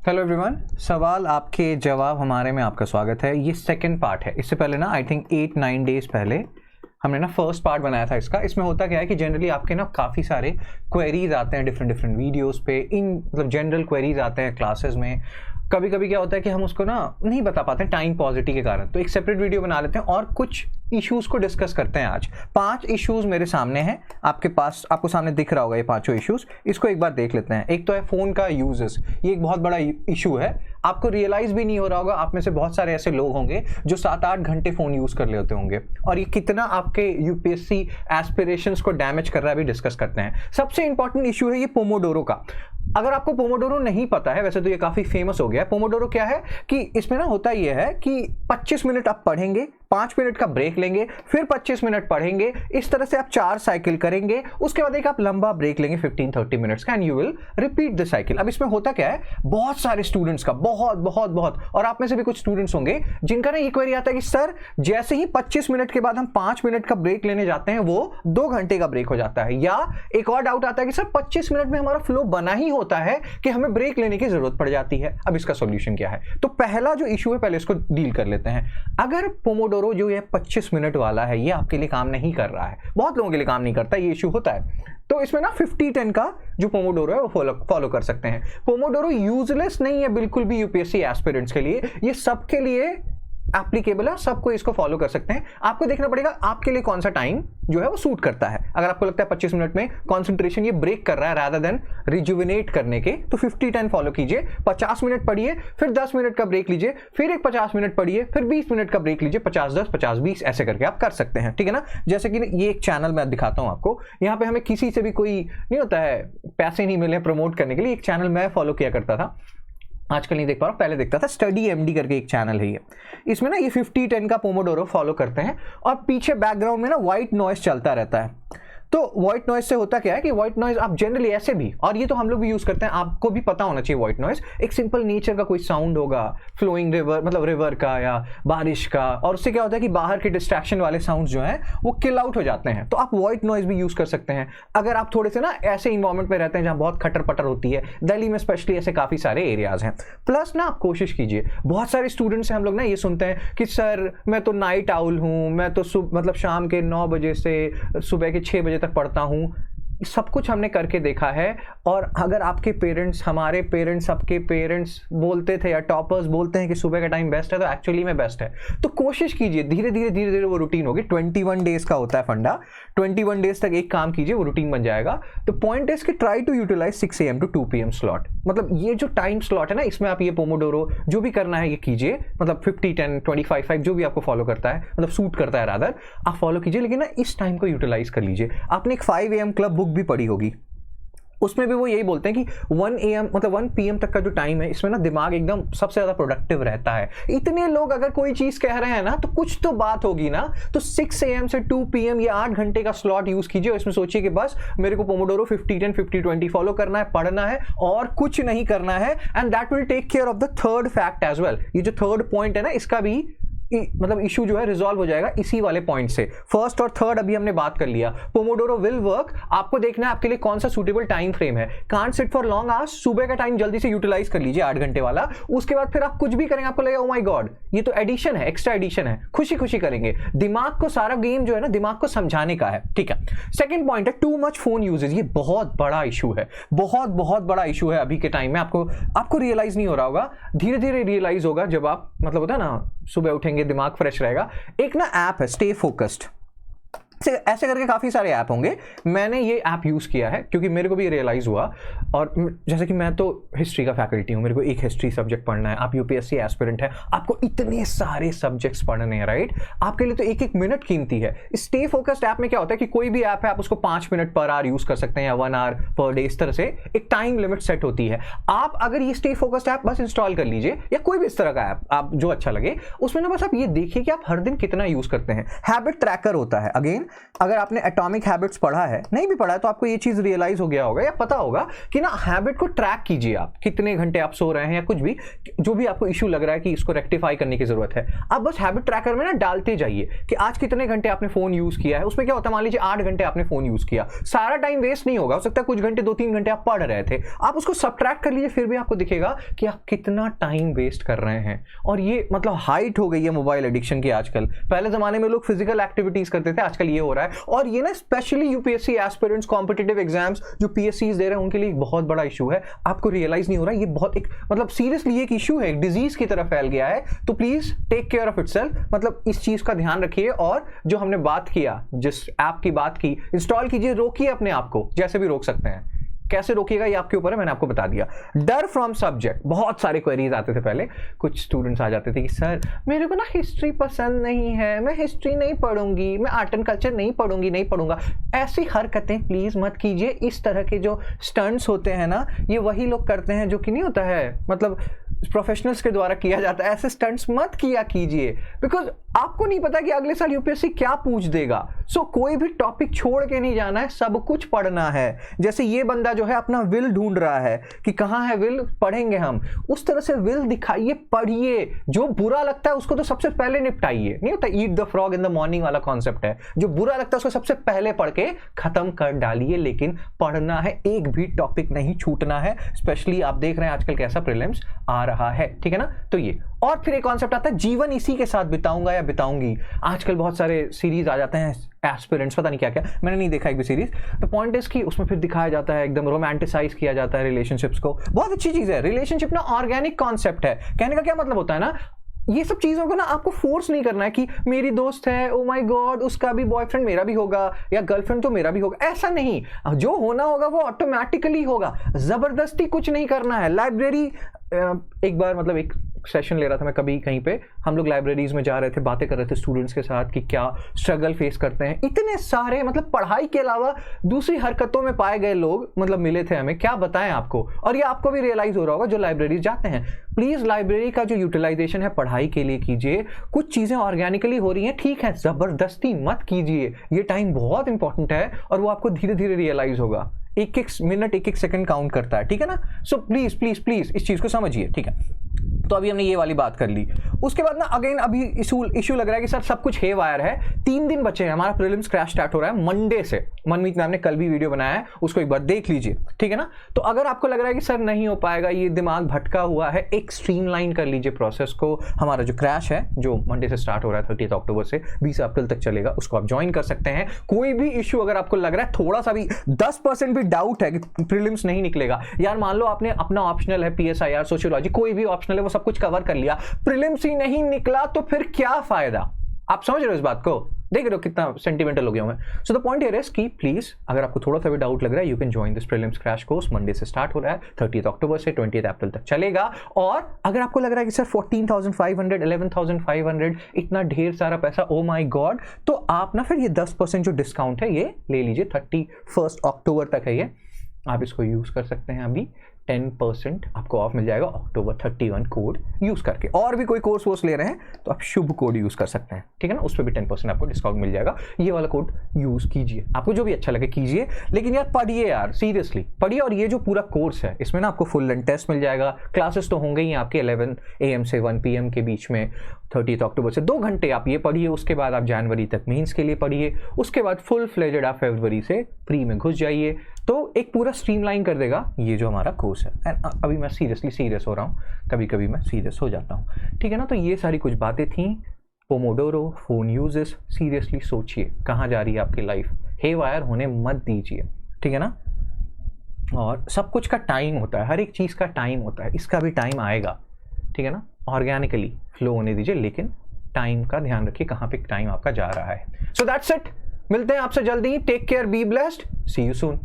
Hello everyone, सवाल आपके जवाब हमारे में आपका स्वागत है। ये सेकंड पार्ट है। इससे पहले ना आई थिंक 8-9 डेज पहले हमने ना फर्स्ट पार्ट बनाया था इसका। इसमें होता क्या है कि जनरली आपके ना काफ़ी सारे क्वेरीज आते हैं डिफरेंट वीडियोस पे, इन मतलब जनरल क्वेरीज आते हैं क्लासेस में। कभी कभी क्या होता है कि हम उसको ना नहीं बता पाते टाइम पॉजिटिव के कारण, तो एक सेपरेट वीडियो बना लेते हैं और कुछ इश्यूज को डिस्कस करते हैं। आज 5 इश्यूज मेरे सामने हैं, आपके पास आपको सामने दिख रहा होगा ये 5 इश्यूज। इसको एक बार देख लेते हैं। एक तो है फ़ोन का यूजेस, ये एक बहुत बड़ा इशू है। आपको रियलाइज भी नहीं हो रहा होगा, आप में से बहुत सारे ऐसे लोग होंगे जो 7-8 घंटे फ़ोन यूज़ कर लेते होंगे, और ये कितना आपके यूपीएससी एस्पिरेशंस को डैमेज कर रहा है अभी डिस्कस करते हैं। सबसे इंपॉर्टेंट इशू है ये पोमोडोरो का। अगर आपको पोमोडोरो नहीं पता है, वैसे तो ये काफ़ी फेमस हो गया है। पोमोडोरो क्या है कि इसमें ना होता ये है कि 25 मिनट आप पढ़ेंगे, 5 मिनट का ब्रेक लेंगे, फिर 25 मिनट पढ़ेंगे। इस तरह से आप 4 साइकिल करेंगे, उसके बाद एक आप लंबा ब्रेक लेंगे 15-30 मिनट्स का, and you will repeat the cycle. अब इसमें होता क्या है, बहुत सारे स्टूडेंट्स का बहुत और आप में से भी कुछ स्टूडेंट्स होंगे जिनका ना ये क्वेरी आता है कि सर जैसे ही 25 मिनट के बाद हम 5 मिनट का ब्रेक लेने जाते हैं वो 2 घंटे का ब्रेक हो जाता है। या एक और डाउट आता है कि सर 25 मिनट में हमारा फ्लो बना ही होता है कि हमें ब्रेक लेने की जरूरत पड़ जाती है। अब इसका सॉल्यूशन क्या है? तो पहला जो इशू है पहले इसको डील कर लेते हैं। अगर पोमोडोरो जो ये 25 मिनट वाला है ये आपके लिए काम नहीं कर रहा है, बहुत लोगों के लिए काम नहीं करता, ये इशू होता है, तो इसमें ना 50-10 का जो पोमोडोरो है वो फॉलो कर सकते हैं। पोमोडोरो यूजलेस नहीं है बिल्कुल भी यूपीएससी एस्पिरेंट्स के लिए, ये सबके लिए एप्लीकेबल है, सबको इसको फॉलो कर सकते हैं। आपको देखना पड़ेगा आपके लिए कौन सा टाइम जो है वो सूट करता है। अगर आपको लगता है 25 मिनट में कंसंट्रेशन ये ब्रेक कर रहा है रादर देन रिजुविनेट करने के, तो 50-10 फॉलो कीजिए। 50 मिनट पढ़िए, फिर 10 मिनट का ब्रेक लीजिए, फिर एक 50 मिनट पढ़िए, फिर 20 मिनट का ब्रेक लीजिए। 50-10, 50-20 ऐसे करके आप कर सकते हैं, ठीक है ना। जैसे कि ये एक चैनल मैं दिखाता हूं आपको, यहाँ पे हमें किसी से भी कोई नहीं होता है, पैसे नहीं मिले प्रमोट करने के लिए। एक चैनल मैं फॉलो किया करता था, आजकल नहीं देख पा रहा हूँ, पहले देखता था, स्टडी एमडी करके एक चैनल है ये। इसमें ना ये 50-10 का पोमोडोरो फॉलो करते हैं और पीछे बैकग्राउंड में ना व्हाइट नॉइस चलता रहता है। तो व्हाइट नॉइस से होता क्या है कि व्हाइट नॉइस आप जनरली ऐसे भी, और ये तो हम लोग भी यूज करते हैं, आपको भी पता होना चाहिए व्हाइट नॉइस एक सिंपल नेचर का कोई साउंड होगा, फ्लोइंग रिवर मतलब रिवर का या बारिश का, और उससे क्या होता है कि बाहर के डिस्ट्रैक्शन वाले साउंड्स जो हैं वो किल आउट हो जाते हैं। तो आप व्हाइट नॉइस भी यूज कर सकते हैं अगर आप थोड़े से ना ऐसे इन्वायरमेंट में रहते हैं जहां बहुत खटर पटर होती है। दिल्ली में स्पेशली ऐसे काफी सारे एरियाज हैं। प्लस ना आप कोशिश कीजिए, बहुत सारे स्टूडेंट्स हैं हम लोग ना ये सुनते हैं कि सर मैं तो नाइट आउल हूँ, मैं तो मतलब शाम के 9 बजे से सुबह के 6 बजे तक पढ़ता हूँ। सब कुछ हमने करके देखा है, और अगर आपके पेरेंट्स, हमारे पेरेंट्स, सबके पेरेंट्स बोलते थे या टॉपर्स बोलते हैं कि सुबह का टाइम बेस्ट है, तो एक्चुअली में बेस्ट है। तो कोशिश कीजिए, धीरे धीरे वो रूटीन होगी। 21 डेज का होता है फंडा, 21 डेज तक एक काम कीजिए, वो रूटीन बन जाएगा। तो पॉइंट इज कि try to utilize 6 AM to 2 PM slot. मतलब ये जो टाइम स्लॉट है ना, इसमें आप ये पोमोडोरो जो भी करना है ये कीजिए। मतलब 50-10, 25-5 जो भी आपको फॉलो करता है, मतलब सूट करता है रादर, आप फॉलो कीजिए, लेकिन ना इस टाइम को यूटिलाइज कर लीजिए। आपने एक 5 AM क्लब बुक भी पढ़ी होगी, उसमें भी वो यही बोलते हैं कि 1 AM मतलब 1 PM तक का जो टाइम है, इसमें ना दिमाग एकदम सबसे ज्यादा प्रोडक्टिव रहता है। इतने लोग अगर कोई चीज कह रहे हैं ना, तो कुछ तो बात होगी ना। तो 6 AM से 2 PM ये 8 घंटे का स्लॉट यूज कीजिए, और इसमें सोचिए कि बस मेरे को पोमोडोरो 50-10, 50-20 फॉलो करना है, पढ़ना है और कुछ नहीं करना है, and that will take care of the third fact as well. ये जो थर्ड पॉइंट है ना, इसका भी मतलब इशू जो है रिजॉल्व हो जाएगा इसी वाले पॉइंट से। फर्स्ट और थर्ड अभी हमने बात कर लिया। पोमोडोरो विल वर्क, आपको देखना है आपके लिए कौन सा सूटेबल टाइम फ्रेम है। Can't sit for long hours, सुबह का टाइम जल्दी से यूटिलाइज कर लीजिए 8 घंटे वाला। उसके बाद फिर आप कुछ भी करेंगे, आपको लगेगा ओ माय गॉड ये तो एडिशन है, एक्स्ट्रा एडिशन है, खुशी खुशी करेंगे। दिमाग को सारा गेम जो है ना, दिमाग को समझाने का है, ठीक है। सेकेंड पॉइंट है टू मच फोन यूजेज। ये बहुत बड़ा इशू है, बहुत बड़ा इशू है अभी के टाइम में। आपको रियलाइज नहीं हो रहा होगा, धीरे धीरे रियलाइज होगा जब आप मतलब होता है ना सुबह उठेंगे, दिमाग फ्रेश रहेगा। एक ना ऐप है स्टे फोकस्ड, ऐसे करके काफ़ी सारे ऐप होंगे। मैंने ये ऐप यूज़ किया है क्योंकि मेरे को भी रियलाइज़ हुआ, और जैसे कि मैं तो हिस्ट्री का फैकल्टी हूँ, मेरे को एक हिस्ट्री सब्जेक्ट पढ़ना है। आप यूपीएससी एस्पिरेंट है, आपको इतने सारे सब्जेक्ट्स पढ़ने हैं, राइट। आपके लिए तो एक एक मिनट कीमती है। स्टे फोकस्ड ऐप में क्या होता है कि कोई भी ऐप है, आप उसको 5 मिनट पर आवर यूज़ कर सकते हैं या 1 आवर पर डे, इस तरह से एक टाइम लिमिट सेट होती है। आप अगर ये स्टे फोकस्ड ऐप बस इंस्टॉल कर लीजिए, या कोई भी इस तरह का ऐप आप जो अच्छा लगे, उसमें ना बस आप ये देखिए कि आप हर दिन कितना यूज़ करते हैं। हैबिट ट्रैकर होता है, अगेन अगर आपने एटॉमिक हैबिट्स पढ़ा है, नहीं भी पढ़ा है तो आपको ये चीज रियलाइज हो गया होगा या पता होगा कि ना हैबिट को ट्रैक कीजिए, आप कितने घंटे आप सो रहे हैं या कुछ भी, जो भी आपको इशू लग रहा है कि इसको रेक्टिफाई करने की जरूरत है, आप बस हैबिट ट्रैकर में ना डालते जाइए कि आज कितने घंटे आपने फोन यूज किया है। उसमें क्या होता है, मान लीजिए 8 घंटे आपने फोन यूज किया, सारा टाइम वेस्ट नहीं होगा, हो सकता है कुछ घंटे 2-3 घंटे आप पढ़ रहे थे, आप उसको सबट्रैक्ट कर लीजिए, फिर भी आपको दिखेगा कि आप कितना टाइम वेस्ट कर रहे हैं। और ये मतलब हाइट हो गई है मोबाइल एडिक्शन की आजकल। पहले जमाने में लोग फिजिकल एक्टिविटीज करते थे, आजकल ये हो रहा है। और ये ना specially UPSC aspirants, competitive exams जो पीएससीज दे रहे हैं उनके लिए बहुत बड़ा इशू है, आपको रियलाइज नहीं हो रहा है। ये बहुत एक मतलब सीरियसली एक इशू है, एक डिजीज की तरफ फैल गया है। तो please take care of itself, मतलब इस चीज का ध्यान रखिए। और जो हमने बात किया, जिस ऐप की बात की, इंस्टॉल कीजिए, रोकिए अपने आप को, जैसे भी रोक सकते हैं। कैसे रोकिएगा ये आपके ऊपर है, मैंने आपको बता दिया। डर फ्रॉम सब्जेक्ट, बहुत सारे क्वेरीज आते थे पहले, कुछ स्टूडेंट्स आ जाते थे कि सर मेरे को ना हिस्ट्री पसंद नहीं है, मैं हिस्ट्री नहीं पढ़ूंगी, मैं आर्ट एंड कल्चर नहीं पढ़ूंगी, नहीं पढ़ूंगा। ऐसी हरकतें प्लीज मत कीजिए। इस तरह के जो स्टंट्स होते हैं ना, ये वही लोग करते हैं जो कि नहीं होता है, मतलब प्रोफेशनल्स के द्वारा किया जाता है। ऐसे स्टंट्स मत किया कीजिए, बिकॉज आपको नहीं पता कि अगले साल यूपीएससी क्या पूछ देगा। सो कोई भी टॉपिक छोड़ के नहीं जाना है, सब कुछ पढ़ना है। जैसे ये बंदा जो है अपना विल ढूंढ रहा है कि कहाँ है विल, पढ़ेंगे हम, उस तरह से विल दिखाइए, पढ़िए। जो बुरा लगता है उसको तो सबसे पहले निपटाइए। नहीं होता eat the frog in the morning वाला कॉन्सेप्ट है, जो बुरा लगता है उसको सबसे पहले पढ़ के खत्म कर डालिए। लेकिन पढ़ना है, एक भी टॉपिक नहीं छूटना है। स्पेशली आप देख रहे हैं आजकल कैसा प्रीलिम्स आ रहा है, ठीक है ना। तो ये, और फिर एक कॉन्सेप्ट आता है जीवन इसी के साथ बिताऊंगा या बिताऊंगी। आजकल बहुत सारे सीरीज आ जाते हैं, एस्पिरेंट्स, पता नहीं क्या क्या, मैंने नहीं देखा एक भी सीरीज। तो पॉइंट इज कि उसमें फिर दिखाया जाता है, एकदम रोमांटिसाइज किया जाता है रिलेशनशिप्स को। बहुत अच्छी चीज है रिलेशनशिप ना, ऑर्गेनिक कॉन्सेप्ट है। कहने का क्या मतलब होता है ना, ये सब चीजों को ना आपको फोर्स नहीं करना है कि मेरी दोस्त है, ओ माय गॉड उसका भी बॉयफ्रेंड मेरा भी होगा, या गर्लफ्रेंड तो मेरा भी होगा, ऐसा नहीं। जो होना होगा वो ऑटोमेटिकली होगा, जबरदस्ती कुछ नहीं करना है। लाइब्रेरी, एक बार मतलब एक सेशन ले रहा था मैं कभी कहीं पे, हम लोग लाइब्रेरीज में जा रहे थे, बातें कर रहे थे स्टूडेंट्स के साथ कि क्या स्ट्रगल फेस करते हैं। इतने सारे मतलब पढ़ाई के अलावा दूसरी हरकतों में पाए गए लोग मतलब मिले थे हमें, क्या बताएं आपको। और ये आपको भी रियलाइज हो रहा होगा जो लाइब्रेरीज जाते हैं। प्लीज लाइब्रेरी का जो यूटिलाइजेशन है पढ़ाई के लिए कीजिए। कुछ चीजें ऑर्गेनिकली हो रही हैं, ठीक है, जबरदस्ती मत कीजिए। ये टाइम बहुत इंपॉर्टेंट है और वो आपको धीरे धीरे रियलाइज होगा। एक एक मिनट, एक एक सेकंड काउंट करता है, ठीक है ना। सो प्लीज प्लीज प्लीज इस चीज को समझिए, ठीक है। तो अभी हमने ये वाली बात कर ली। उसके बाद ना अगेन अभी इशू लग रहा है कि सर सब कुछ हे वायर है, 3 दिन बचे हैं, हमारा प्रीलिम्स क्रैश स्टार्ट हो रहा है मंडे से। मनमीत मैम ने कल भी वीडियो बनाया है, उसको एक बार देख लीजिए, ठीक है ना। तो अगर आपको लग रहा है कि सर नहीं हो पाएगा, ये दिमाग भटका हुआ है, एक स्ट्रीमलाइन कर लीजिए प्रोसेस को। हमारा जो क्रैश है जो मंडे से स्टार्ट हो रहा है 30 अक्टूबर से 20 अप्रैल तक चलेगा, उसको आप ज्वाइन कर सकते हैं। कोई भी इशू अगर आपको लग रहा है, थोड़ा सा भी 10% भी डाउट है कि प्रीलिम्स नहीं निकलेगा, यार मान लो आपने अपना ऑप्शनल है PSIR, सोशियोलॉजी, कोई भी ऑप्शनल है, वो सब कुछ कवर कर लिया, प्रीलिम्स ही नहीं निकला तो फिर क्या फायदा। आप समझ रहे हो इस बात को, देख रहे हो कितना सेंटिमेंटल हो गया मैं। So the point here is कि प्लीज अगर आपको थोड़ा सा भी डाउट लग रहा है, you can join this prelims crash course. Monday से स्टार्ट हो रहा है, 30 अक्टूबर से 20 अप्रैल तक चलेगा। और अगर आपको लग रहा है कि सर 14,500 11,500 इतना ढेर सारा पैसा, ओ माय गॉड, तो आप ना फिर ये 10% जो डिस्काउंट है ये ले लीजिए, 31 अक्टूबर तक है ये, आप इसको यूज कर सकते हैं। अभी 10% आपको ऑफ मिल जाएगा अक्टूबर 31 कोड यूज करके। और भी कोई कोर्स वोर्स ले रहे हैं तो आप शुभ कोड यूज कर सकते हैं, ठीक है ना, उस पर भी 10% आपको डिस्काउंट मिल जाएगा। ये वाला कोड यूज कीजिए, आपको जो भी अच्छा लगे कीजिए, लेकिन यार पढ़िए यार, सीरियसली पढ़िए। और ये जो पूरा कोर्स है इसमें ना आपको फुल लेंथ टेस्ट मिल जाएगा, क्लासेस तो होंगे ही आपके 11 AM से 1 PM के बीच में 30 अक्टूबर से 2 घंटे आप ये पढ़िए। उसके बाद आप जनवरी तक मेंस के लिए पढ़िए, उसके बाद फुल फ्लेजेड आप फरवरी से प्री में घुस जाइए। तो एक पूरा स्ट्रीमलाइन कर देगा ये जो हमारा कोर्स है। एंड अभी मैं सीरियसली सीरियस हो रहा हूँ, कभी कभी मैं सीरियस हो जाता हूँ, ठीक है ना। तो ये सारी कुछ बातें थी। पोमोडोरो, फोन यूजेस, सीरियसली सोचिए कहाँ जा रही है आपकी लाइफ, हे वायर होने मत दीजिए, ठीक है ना। और सब कुछ का टाइम होता है, हर एक चीज़ का टाइम होता है, इसका भी टाइम आएगा, ठीक है ना। ऑर्गेनिकली फ्लो होने दीजिए, लेकिन टाइम का ध्यान रखिए कहाँ पे टाइम आपका जा रहा है। सो दैट्स इट, मिलते हैं आपसे जल्दी, take care, be blessed, see you soon.